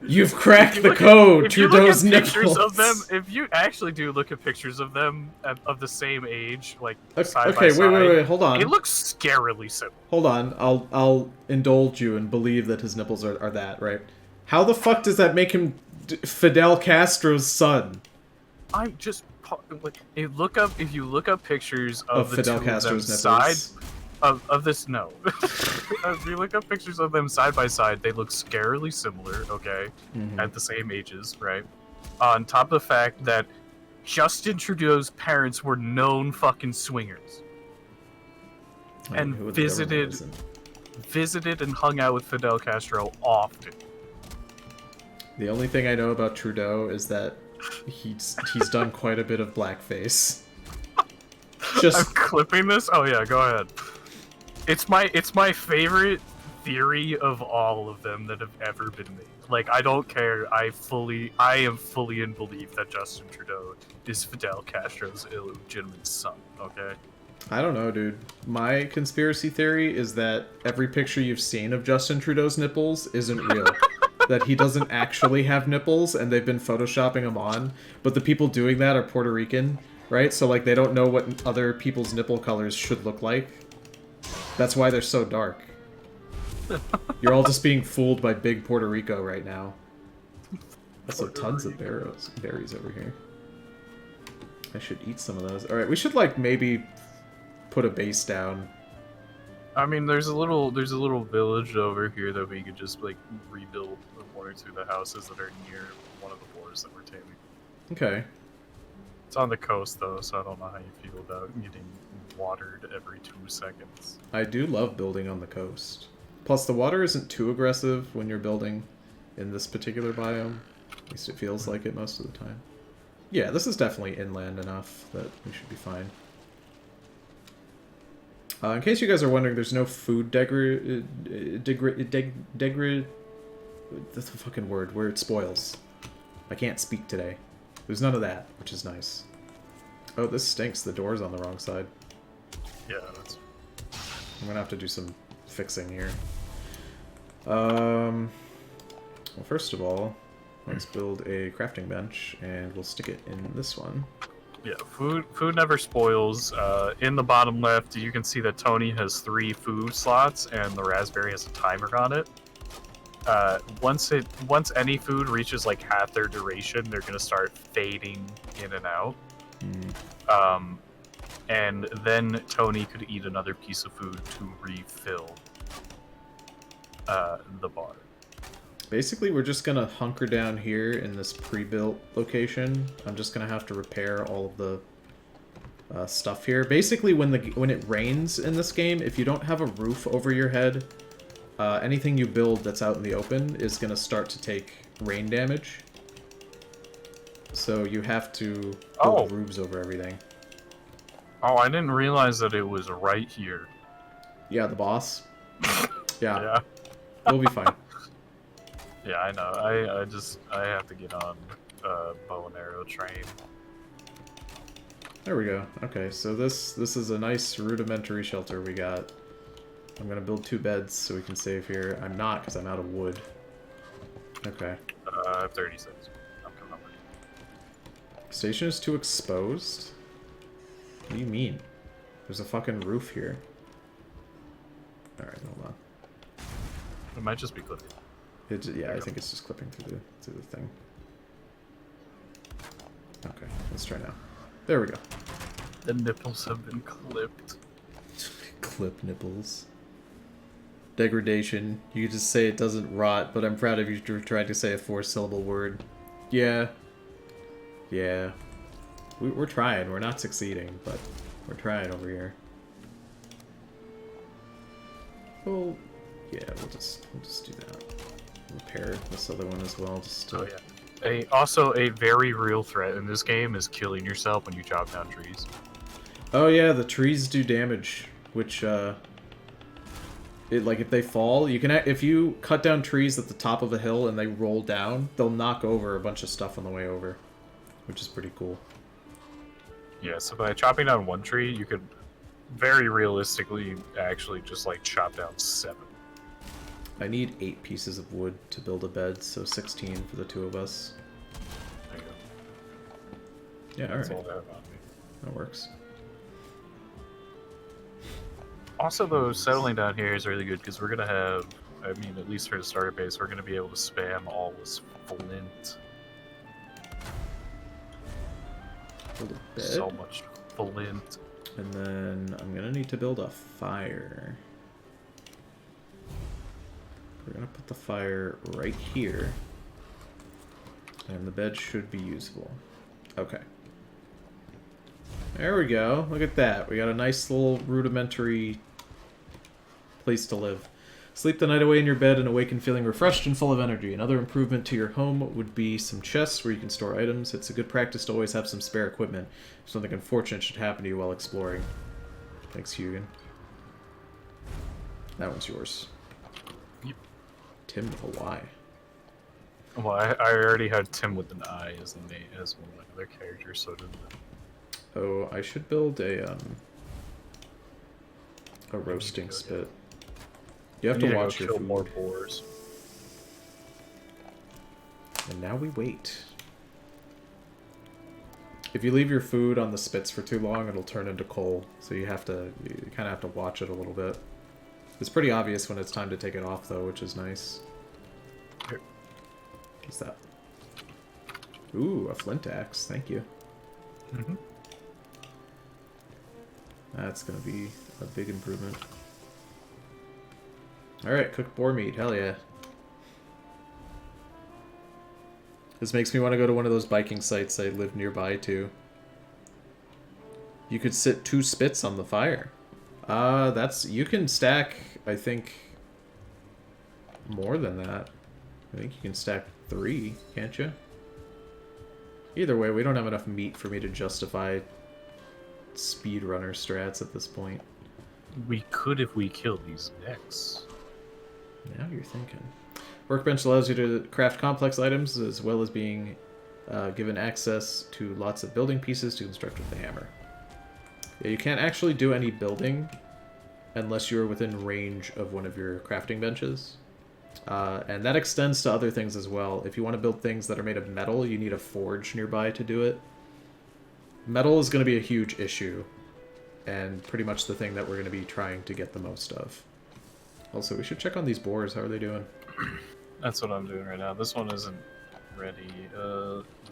You've cracked the code. If you look at Trudeau's pictures nipples. of them, if you actually do look at pictures of them of the same age, like side by Okay, side, wait, hold on. it looks scarily similar. Hold on, I'll indulge you and believe that his nipples are that, right? How the fuck does that make him Fidel Castro's son? I'm just if you look up pictures of the Fidel two of them Castro's nipples. of this no. If you look up pictures of them side by side, they look scarily similar, okay? At the same ages, right? On top of the fact that Justin Trudeau's parents were known fucking swingers. And visited and hung out with Fidel Castro often. The only thing I know about Trudeau is that he's done quite a bit of blackface. I'm clipping this? Oh yeah, go ahead. It's my favorite theory of all of them that have ever been made. Like, I don't care. I am fully in belief that Justin Trudeau is Fidel Castro's illegitimate son, okay? I don't know, dude. My conspiracy theory is that every picture you've seen of Justin Trudeau's nipples isn't real. That he doesn't actually have nipples and they've been photoshopping them on, but the people doing that are Puerto Rican, right? So, like, they don't know what other people's nipple colors should look like. That's why they're so dark. You're all just being fooled by big Puerto Rico right now. Also, tons of berries over here. I should eat some of those. Alright, we should, like, maybe put a base down. I mean, there's a little village over here that we could just, like, rebuild one or two of the houses that are near one of the boars that we're taming. Okay. It's on the coast, though, so I don't know how you feel about getting watered every 2 seconds. I do love building on the coast. Plus, the water isn't too aggressive when you're building in this particular biome. At least it feels like it most of the time. Yeah, this is definitely inland enough that we should be fine. In case you guys are wondering, there's no food that's the fucking word, where it spoils. I can't speak today. There's none of that, which is nice. Oh, this stinks. The door's on the wrong side. Yeah, that's... I'm gonna have to do some fixing here. Well, first of all, let's build a crafting bench, and we'll stick it in this one. Yeah, food never spoils. In the bottom left, you can see that Tony has 3 food slots, and the raspberry has a timer on it. Once any food reaches like half their duration, they're gonna start fading in and out. And then Tony could eat another piece of food to refill the bar. Basically, we're just gonna hunker down here in this pre-built location. I'm just gonna have to repair all of the stuff here. Basically, when it rains in this game, if you don't have a roof over your head, anything you build that's out in the open is gonna start to take rain damage. So you have to build roofs over everything. Oh, I didn't realize that it was right here. Yeah, the boss. Yeah. Yeah. We'll be fine. Yeah, I know. I have to get on bow and arrow train. There we go. Okay, so this is a nice rudimentary shelter we got. I'm gonna build 2 beds so we can save here. I'm not, because I'm out of wood. Okay. 36. I'm coming over. Station is too exposed? What do you mean? There's a fucking roof here. Alright, hold on. It might just be clipping. Yeah, I think it's just clipping through the thing. Okay, let's try now. There we go. The nipples have been clipped. Clip nipples. Degradation. You could just say it doesn't rot, but I'm proud of you for trying to say a 4-syllable word. Yeah. Yeah. We're trying. We're not succeeding, but we're trying over here. Well, yeah, we'll just do that. Repair this other one as well. Just to... Oh yeah. Also, a very real threat in this game is killing yourself when you chop down trees. Oh yeah, the trees do damage, which like if they fall, you can if you cut down trees at the top of a hill and they roll down, they'll knock over a bunch of stuff on the way over, which is pretty cool. Yeah, so by chopping down one tree, you could very realistically actually just like chop down 7. I need 8 pieces of wood to build a bed, so 16 for the 2 of us. There you go. Yeah, alright. That's all that about me. That works. Also, though, settling down here is really good because we're gonna have, I mean, at least for the starter base, we're gonna be able to spam all this flint. Build a bed. So much flint. And then I'm gonna need to build a fire. We're gonna put the fire right here. And the bed should be usable. Okay. There we go. Look at that. We got a nice little rudimentary place to live. Sleep the night away in your bed and awaken feeling refreshed and full of energy. Another improvement to your home would be some chests where you can store items. It's a good practice to always have some spare equipment if something unfortunate should happen to you while exploring. Thanks, Hugin. That one's yours. Yep. Tim with a Y. Well, I already had Tim with an I as the name as one of my other characters, so did Oh, I should build a roasting spit. You have to watch your food. More boars. And now we wait. If you leave your food on the spits for too long, it'll turn into coal. So you kind of have to watch it a little bit. It's pretty obvious when it's time to take it off, though, which is nice. Here. What's that? Ooh, a flint axe. Thank you. Mm-hmm. That's gonna be a big improvement. Alright, cooked boar meat. Hell yeah. This makes me want to go to one of those biking sites I live nearby to. You could sit 2 spits on the fire. You can stack, I think, more than that. I think you can stack 3, can't you? Either way, we don't have enough meat for me to justify speedrunner strats at this point. We could if we kill these necks. Now you're thinking. Workbench allows you to craft complex items as well as being given access to lots of building pieces to construct with the hammer. Yeah, you can't actually do any building unless you're within range of one of your crafting benches. And that extends to other things as well. If you want to build things that are made of metal, you need a forge nearby to do it. Metal is going to be a huge issue, and pretty much the thing that we're going to be trying to get the most of. Also, we should check on these boars. How are they doing? That's what I'm doing right now. This one isn't ready.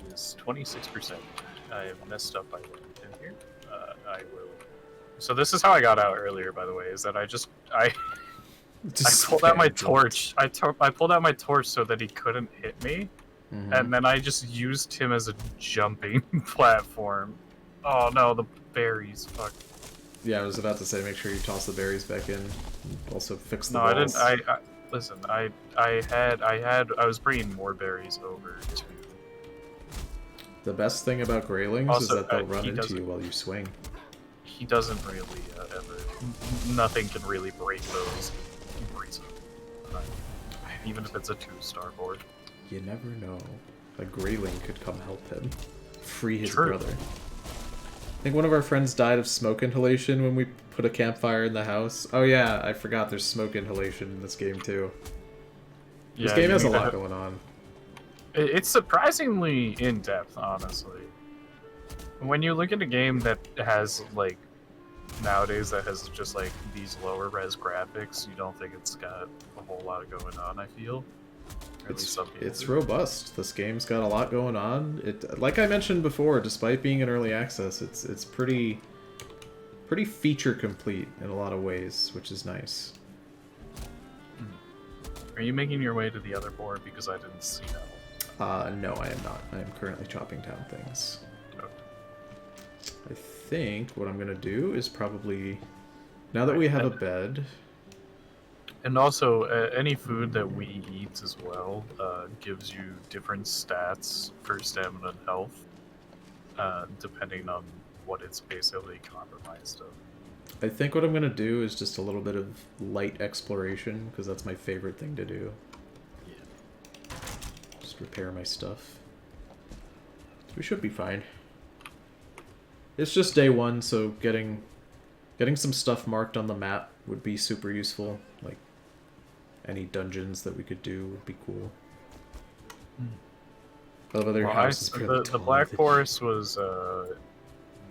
It's 26%. I messed up by what in here. I will. So this is how I got out earlier, by the way, is that I pulled out my torch. I pulled out my torch so that he couldn't hit me, and then I just used him as a jumping platform. Oh no, the berries! Fuck. Yeah, I was about to say, make sure you toss the berries back in. Also fix the No, balls. I didn't. Listen. I was bringing more berries over to. The best thing about Greylings Also, is that they'll run he into doesn't- you while you swing. He doesn't really ever. Nothing can really break those. He breaks them. Even if it's a 2-star board. You never know. A Greyling could come help him. Free his True. brother. I think one of our friends died of smoke inhalation when we put a campfire in the house. Oh yeah, I forgot there's smoke inhalation in this game too. This Yeah, game you has a need to lot going on. It's surprisingly in-depth, honestly. When you look at a game that has, like, nowadays that has just, like, these lower res graphics, you don't think it's got a whole lot going on, I feel. Or at least some people It's do. robust. This game's got a lot going on. It, like I mentioned before, despite being in early access, it's pretty feature complete in a lot of ways, which is nice. Are you making your way to the other board? Because I didn't see that. No, I am not. I am currently chopping down things. Okay. I think what I'm gonna do is probably, now that we have a bed. And also, any food that we eat as well gives you different stats for stamina and health, depending on what it's basically compromised of. I think what I'm gonna do is just a little bit of light exploration, because that's my favorite thing to do. Yeah. Just repair my stuff. We should be fine. It's just day one, so getting some stuff marked on the map would be super useful. Like, any dungeons that we could do would be cool. I love other houses. The Black Forest was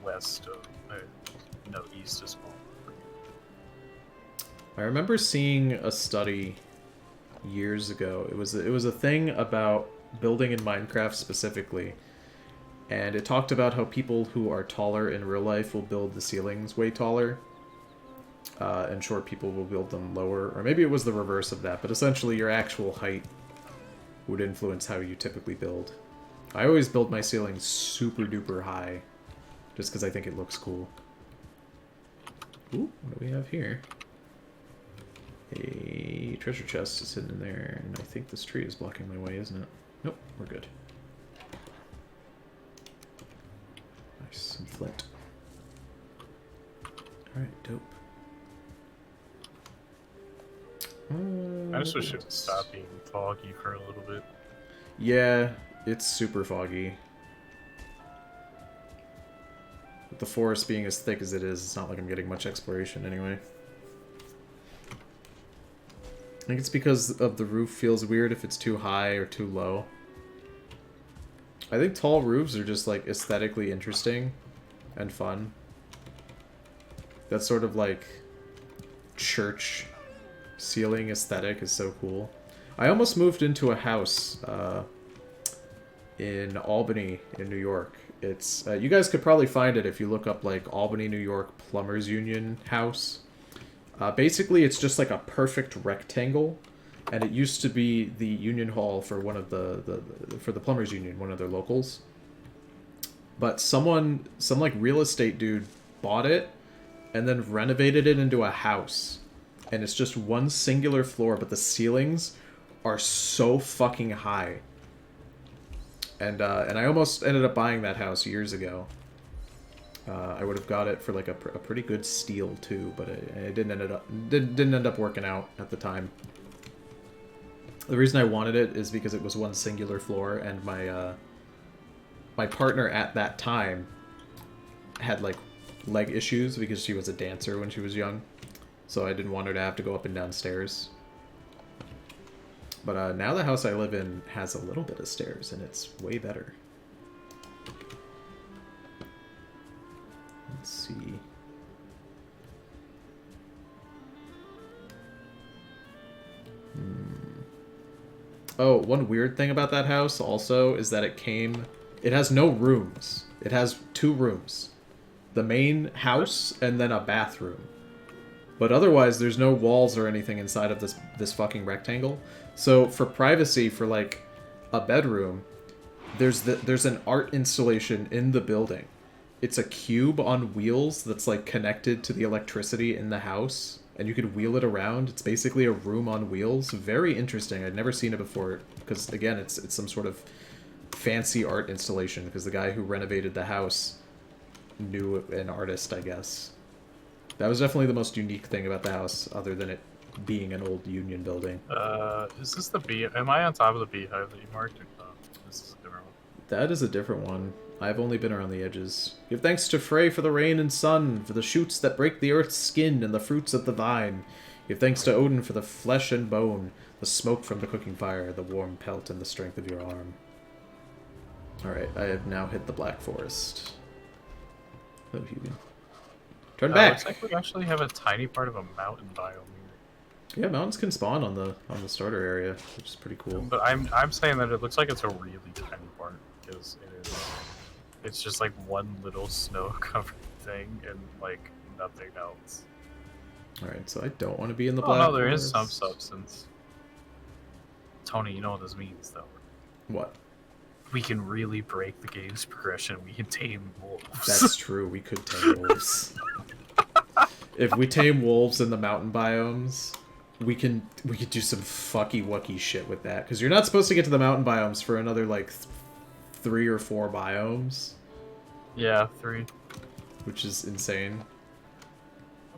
west of, no, east as well. I remember seeing a study years ago. It was a thing about building in Minecraft specifically, and it talked about how people who are taller in real life will build the ceilings way taller, and short people will build them lower, or maybe it was the reverse of that, but essentially your actual height would influence how you typically build. I always build my ceilings super duper high, just because I think it looks cool. Ooh, what do we have here? A treasure chest is hidden in there, and I think this tree is blocking my way, isn't it? Nope, we're good. Nice, some flint. Alright, dope. I just wish it would stop being foggy for a little bit. Yeah, it's super foggy. With the forest being as thick as it is, it's not like I'm getting much exploration anyway. I think it's because of the roof feels weird if it's too high or too low. I think tall roofs are just like aesthetically interesting and fun. That sort of like church ceiling aesthetic is so cool. I almost moved into a house in Albany in New York. It's you guys could probably find it if you look up like Albany, New York Plumbers Union house. Basically, it's just like a perfect rectangle, and it used to be the union hall for one of for the Plumbers Union, one of their locals. But some like real estate dude bought it and then renovated it into a house. And it's just one singular floor, but the ceilings are so fucking high. And I almost ended up buying that house years ago. I would have got it for like a pretty good steal too, but it didn't end up working out at the time. The reason I wanted it is because it was one singular floor, and my partner at that time had like leg issues because she was a dancer when she was young. So I didn't want her to have to go up and down stairs. But now the house I live in has a little bit of stairs, and it's way better. Let's see. Oh, one weird thing about that house also is that it has no rooms. It has 2 rooms. The main house and then a bathroom. But otherwise, there's no walls or anything inside of this fucking rectangle. So for privacy, for like a bedroom, there's an art installation in the building. It's a cube on wheels that's like connected to the electricity in the house, and you could wheel it around. It's basically a room on wheels. Very interesting. I'd never seen it before because again, it's some sort of fancy art installation because the guy who renovated the house knew an artist, I guess. That was definitely the most unique thing about the house, other than it being an old union building. Is this the bee? Am I on top of the beehive that you marked? Or no? This is a different one. That is a different one. I've only been around the edges. Give thanks to Frey for the rain and sun, for the shoots that break the earth's skin and the fruits of the vine. Give thanks to Odin for the flesh and bone, the smoke from the cooking fire, the warm pelt, and the strength of your arm. Alright, I have now hit the Black Forest. Oh, Hugo. Turn back! Looks like we actually have a tiny part of a mountain biome here. Yeah, mountains can spawn on the starter area, which is pretty cool. But I'm saying that it looks like it's a really tiny part, because it's just like one little snow-covered thing and like nothing else. Alright, so I don't want to be in the Oh Black no, Forest. there is some substance. Tony, you know what this means, though. What? We can really break the game's progression. We can tame wolves. That's true. We could tame wolves. If we tame wolves in the mountain biomes, we could do some fucky wucky shit with that. Because you're not supposed to get to the mountain biomes for another like 3 or 4 biomes. Yeah, 3. Which is insane.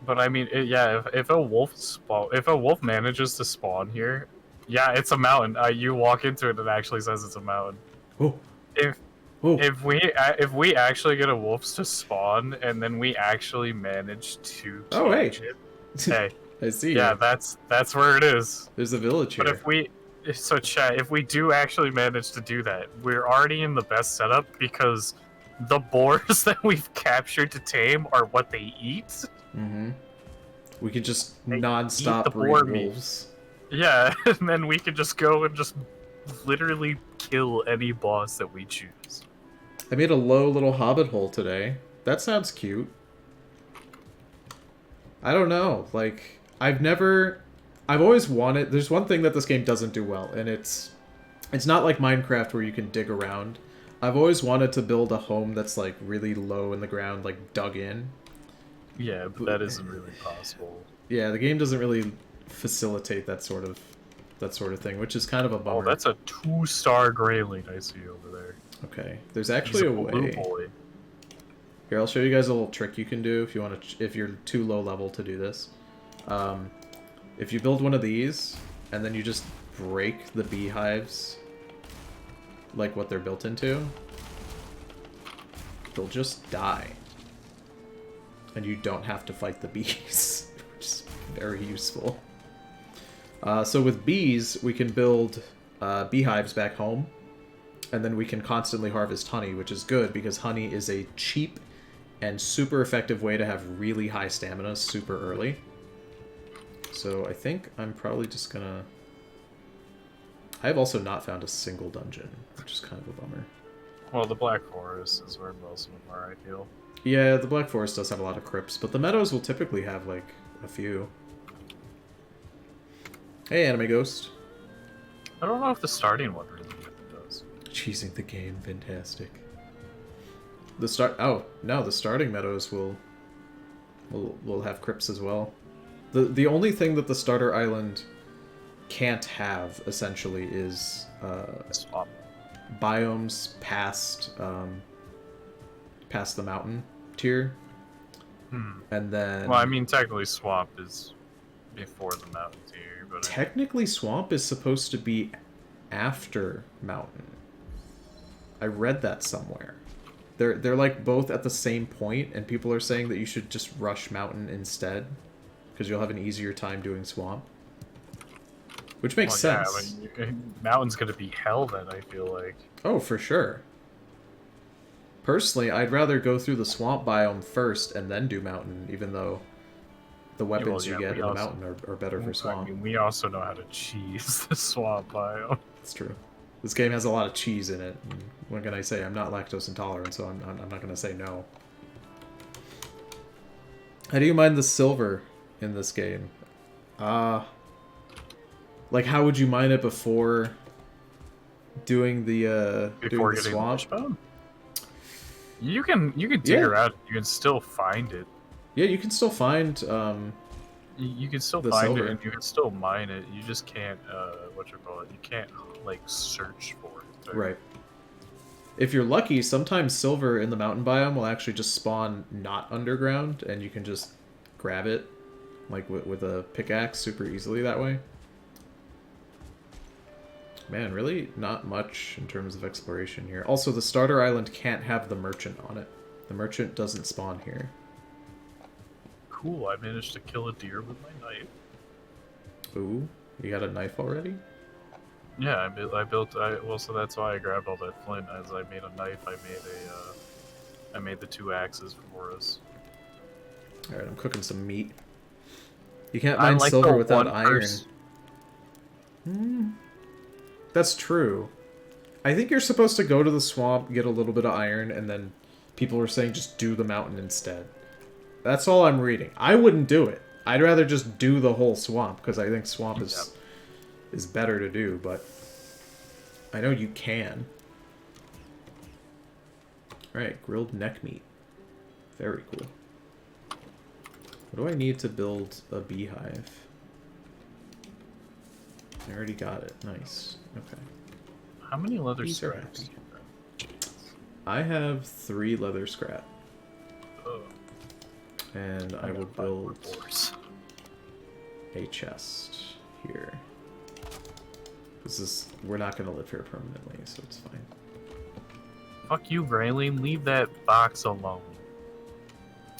But I mean, if a wolf manages to spawn here, yeah, it's a mountain. You walk into it, and it actually says it's a mountain. Oh. If we actually get a wolf to spawn, and then we actually manage to cage it, hey, I see. Yeah, that's where it is. There's a village here. But chat, if we do actually manage to do that, we're already in the best setup because the boars that we've captured to tame are what they eat. Mm-hmm. We could just non-stop breed wolves. Yeah, and then we could just go and just literally kill any boss that we choose. I made a low little hobbit hole today. That sounds cute. I don't know. Like, I've always wanted... There's one thing that this game doesn't do well, and it's not like Minecraft where you can dig around. I've always wanted to build a home that's, like, really low in the ground, like, dug in. Yeah, but that isn't really possible. Yeah, the game doesn't really facilitate that sort of thing, which is kind of a bummer. Oh, that's a 2-star grayling I see over there. Okay, there's actually a way. Boy. Here, I'll show you guys a little trick you can do if you want to, if you're too low level to do this. If you build one of these and then you just break the beehives, like what they're built into, they'll just die. And you don't have to fight the bees, which is very useful. So with bees, we can build beehives back home, and then we can constantly harvest honey, which is good because honey is a cheap and super effective way to have really high stamina super early. So I think I'm probably just gonna... I have also not found a single dungeon, which is kind of a bummer. Well, the Black Forest is where most of them are, I feel. Yeah, the Black Forest does have a lot of crypts, but the meadows will typically have, like, a few. Hey, Anime Ghost. I don't know if the starting one really does. Cheesing the game, fantastic. The starting meadows will have crypts as well. The only thing that the starter island can't have, essentially, is Swamp. Biomes past the mountain tier. And then... Well, I mean, technically Swamp is before the mountain tier, but... Technically Swamp is supposed to be after mountain. I read that somewhere. They're like both at the same point, and people are saying that you should just rush mountain instead, because you'll have an easier time doing Swamp. Which makes sense. Yeah, I mean, mountain's gonna be hell then, I feel like. Oh, for sure. Personally, I'd rather go through the swamp biome first and then do mountain, even though the weapons you get in the mountain are better for swamp. I mean, we also know how to cheese the swamp biome. It's true. This game has a lot of cheese in it. And what can I say? I'm not lactose intolerant, so I'm not going to say no. How do you mine the silver in this game? Like, how would you mine it before doing the swamp? You can dig around. You can still find it. Yeah, you can still find. You can still find it, and you can still mine it. You just can't. You can't like search for it. Right? Right. If you're lucky, sometimes silver in the mountain biome will actually just spawn not underground, and you can just grab it, like with a pickaxe, super easily that way. Man, really not much in terms of exploration here. Also, the starter island can't have the merchant on it. The merchant doesn't spawn here. Cool, I managed to kill a deer with my knife. Ooh, you got a knife already? Yeah, well, so that's why I grabbed all that flint. As I made a knife, I made the 2 axes for us. Alright, I'm cooking some meat. You can't mine silver without iron. That's true. I think you're supposed to go to the swamp, get a little bit of iron, and then people were saying just do the mountain instead. That's all I'm reading. I wouldn't do it. I'd rather just do the whole swamp, because I think swamp is is better to do, but I know you can. Alright, grilled neck meat. Very cool. What do I need to build a beehive? I already got it. Nice. Okay. How many leather scraps? I have 3 leather scrap. Oh. And I will build a chest here. We're not going to live here permanently, so it's fine. Fuck you, Grayling. Leave that box alone.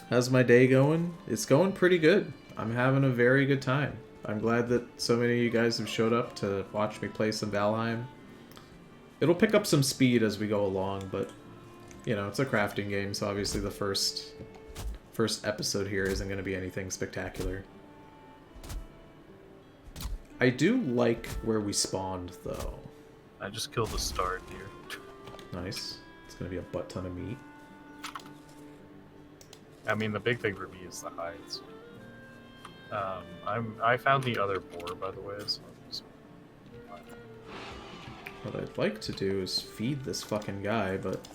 How's my day going? It's going pretty good. I'm having a very good time. I'm glad that so many of you guys have showed up to watch me play some Valheim. It'll pick up some speed as we go along, but, you know, it's a crafting game, so obviously the first episode here isn't going to be anything spectacular. I do like where we spawned, though. I just killed a star deer. Nice. It's going to be a butt ton of meat. I mean, the big thing for me is the hides. I found the other boar, by the way. So what I'd like to do is feed this fucking guy, but...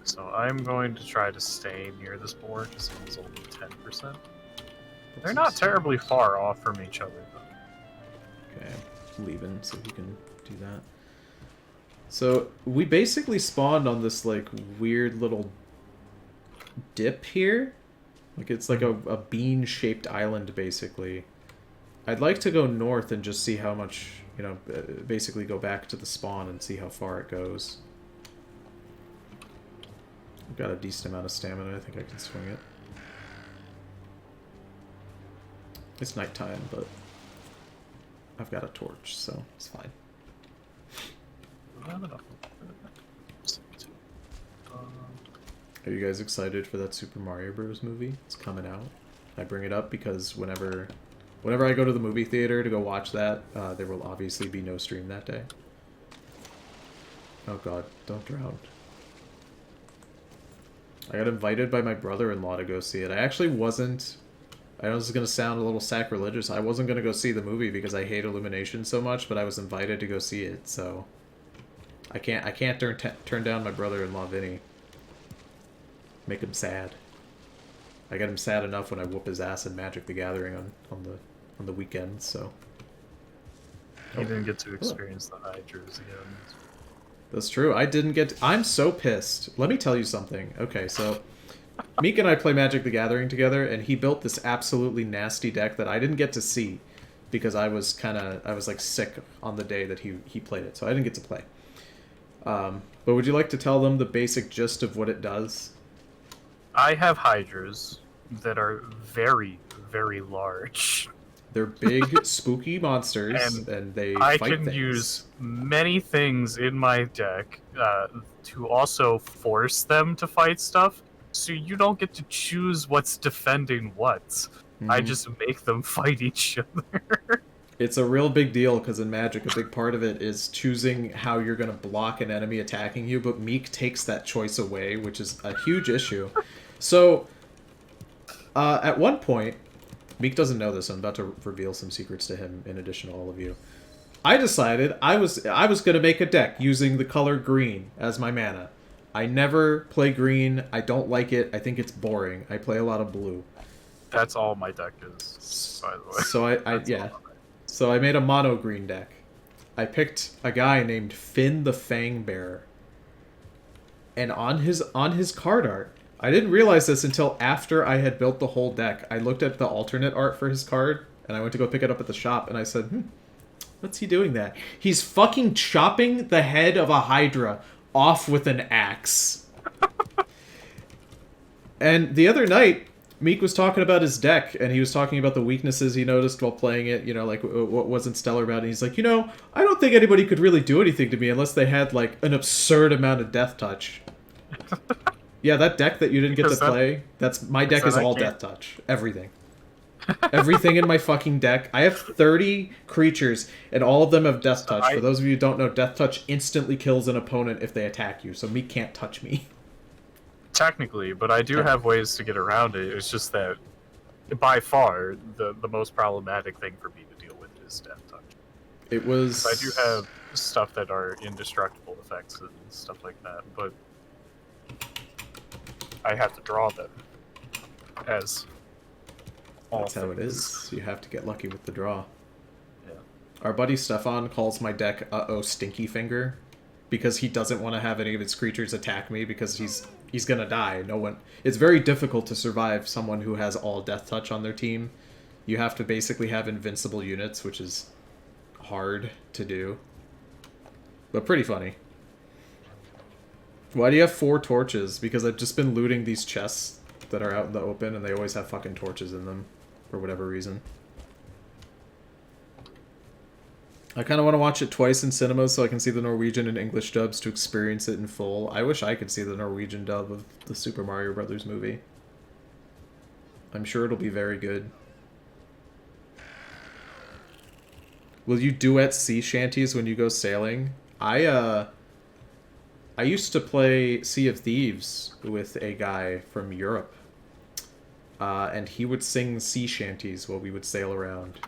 So I'm going to try to stay near this boar, because he's only 10%. They're not terribly far off from each other, though. Okay, I'm leaving so we can do that. So, we basically spawned on this, like, weird little dip here. Like, it's like a bean-shaped island, basically. I'd like to go north and just see how much, you know, basically go back to the spawn and see how far it goes. I've got a decent amount of stamina. I think I can swing it. It's nighttime, but I've got a torch, so it's fine. Are you guys excited for that Super Mario Bros. Movie? It's coming out. I bring it up because whenever I go to the movie theater to go watch that, there will obviously be no stream that day. Oh god, don't drown. I got invited by my brother-in-law to go see it. I actually wasn't... I know this is going to sound a little sacrilegious. I wasn't going to go see the movie because I hate Illumination so much, but I was invited to go see it, so... I can't turn down my brother-in-law, Vinny. Make him sad. I get him sad enough when I whoop his ass in Magic the Gathering on the weekends, so... He didn't get to experience the Hydras again. That's true. I didn't get... I'm so pissed. Let me tell you something. Okay, so... Meek and I play Magic the Gathering together, and he built this absolutely nasty deck that I didn't get to see because I was like sick on the day that he played it, so I didn't get to play. But would you like to tell them the basic gist of what it does? I have Hydras that are very, very large. They're big, spooky monsters, and they fight things. I can use many things in my deck to also force them to fight stuff, so you don't get to choose what's defending what. Mm-hmm. I just make them fight each other. It's a real big deal, because in Magic, a big part of it is choosing how you're going to block an enemy attacking you, but Meek takes that choice away, which is a huge issue. So, at one point... Meek doesn't know this, I'm about to reveal some secrets to him in addition to all of you. I decided I was going to make a deck using the color green as my mana. I never play green, I don't like it, I think it's boring. I play a lot of blue. That's all my deck is, by the way. So So I made a mono green deck. I picked a guy named Finn the Fangbearer. And on his card art, I didn't realize this until after I had built the whole deck. I looked at the alternate art for his card, and I went to go pick it up at the shop, and I said, what's he doing that? He's fucking chopping the head of a Hydra off with an axe. And the other night, Meek was talking about his deck, and he was talking about the weaknesses he noticed while playing it, you know, like, what wasn't stellar about it. And he's like, you know, I don't think anybody could really do anything to me unless they had, like, an absurd amount of death touch. Yeah, that deck that you didn't get to play, my deck is all death touch. Everything. Everything in my fucking deck. I have 30 creatures, and all of them have death touch. For those of you who don't know, death touch instantly kills an opponent if they attack you, so Meek can't touch me. Technically, but I do have ways to get around it. It's just that, by far, the most problematic thing for me to deal with is death touch. It was... I do have stuff that are indestructible effects and stuff like that, but I have to draw them as all That's how it things. is. You have to get lucky with the draw. Yeah. Our buddy Stefan calls my deck Uh-oh Stinky Finger because he doesn't want to have any of his creatures attack me because he's gonna die. No one... It's very difficult to survive someone who has all Death Touch on their team. You have to basically have invincible units, which is hard to do. But pretty funny. Why do you have 4 torches? Because I've just been looting these chests that are out in the open, and they always have fucking torches in them. For whatever reason. I kind of want to watch it twice in cinemas so I can see the Norwegian and English dubs to experience it in full. I wish I could see the Norwegian dub of the Super Mario Brothers movie. I'm sure it'll be very good. Will you duet sea shanties when you go sailing? I used to play Sea of Thieves with a guy from Europe. And he would sing sea shanties while we would sail around.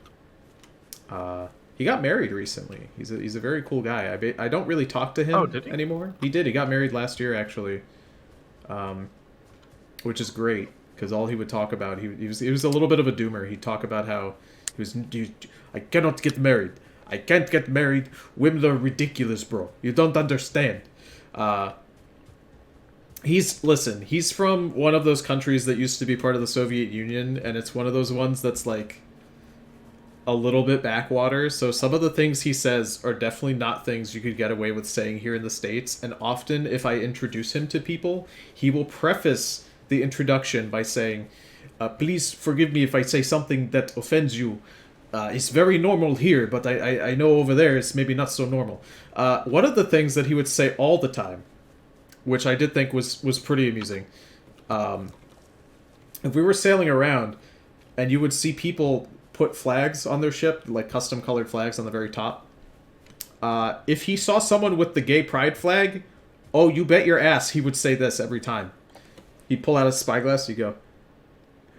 He got married recently. He's a very cool guy. I don't really talk to him anymore. He did. He got married last year, actually. Which is great, because all he would talk about... He was a little bit of a doomer. He'd talk about how... I cannot get married. I can't get married. Women are ridiculous, bro. You don't understand. He's from one of those countries that used to be part of the Soviet Union, and it's one of those ones that's like a little bit backwater, so some of the things he says are definitely not things you could get away with saying here in the States, and often if I introduce him to people, he will preface the introduction by saying, please forgive me if I say something that offends you. It's very normal here, but I know over there it's maybe not so normal. One of the things that he would say all the time, which I did think was pretty amusing, if we were sailing around and you would see people put flags on their ship, like custom colored flags on the very top, if he saw someone with the gay pride flag, oh, you bet your ass he would say this every time. He'd pull out his spyglass, he'd go,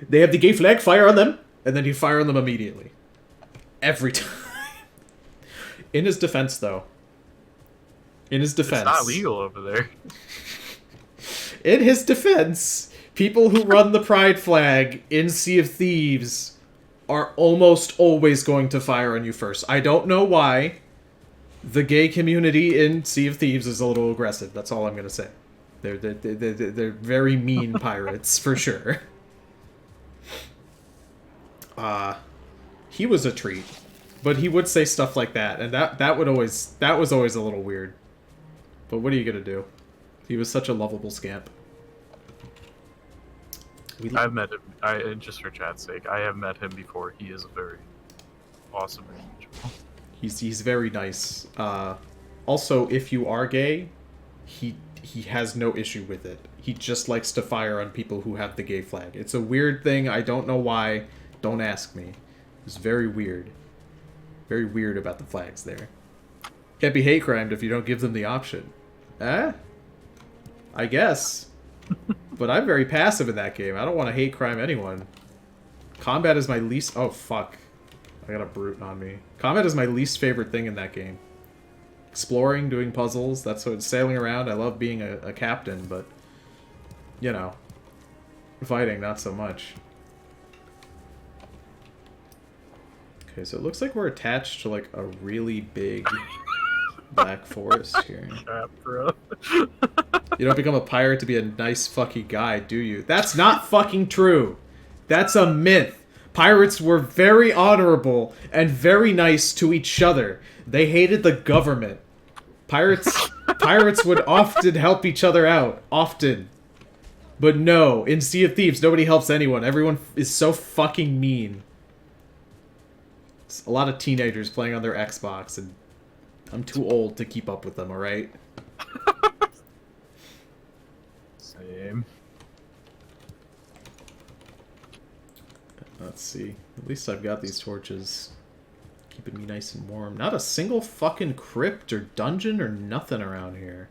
they have the gay flag, fire on them, and then he'd fire on them immediately. Every time. In his defense, though. It's not legal over there. In his defense, people who run the pride flag in Sea of Thieves are almost always going to fire on you first. I don't know why. The gay community in Sea of Thieves is a little aggressive. That's all I'm going to say. They're very mean pirates, for sure. He was a treat. But he would say stuff like that, and that was always a little weird. But what are you gonna do? He was such a lovable scamp. I've met him. Just for chat's sake, I have met him before. He is a very awesome individual. He's very nice. Also, if you are gay, he has no issue with it. He just likes to fire on people who have the gay flag. It's a weird thing. I don't know why. Don't ask me. It's very weird. Very weird about the flags there. Can't be hate crimed if you don't give them the option. Eh? I guess. But I'm very passive in that game. I don't want to hate crime anyone. Combat is my least... Oh, fuck. I got a brute on me. Combat is my least favorite thing in that game. Exploring, doing puzzles, that's what... Sailing around, I love being a captain, but... You know. Fighting, not so much. Okay, so it looks like we're attached to, like, a really big black forest here. Crap, bro. You don't become a pirate to be a nice fucking guy, do you? That's not fucking true. That's a myth. Pirates were very honorable and very nice to each other. They hated the government. Pirates would often help each other out. Often. But no, in Sea of Thieves, nobody helps anyone. Everyone is so fucking mean. It's a lot of teenagers playing on their Xbox, and I'm too old to keep up with them, alright? Same. Let's see. At least I've got these torches keeping me nice and warm. Not a single fucking crypt or dungeon or nothing around here.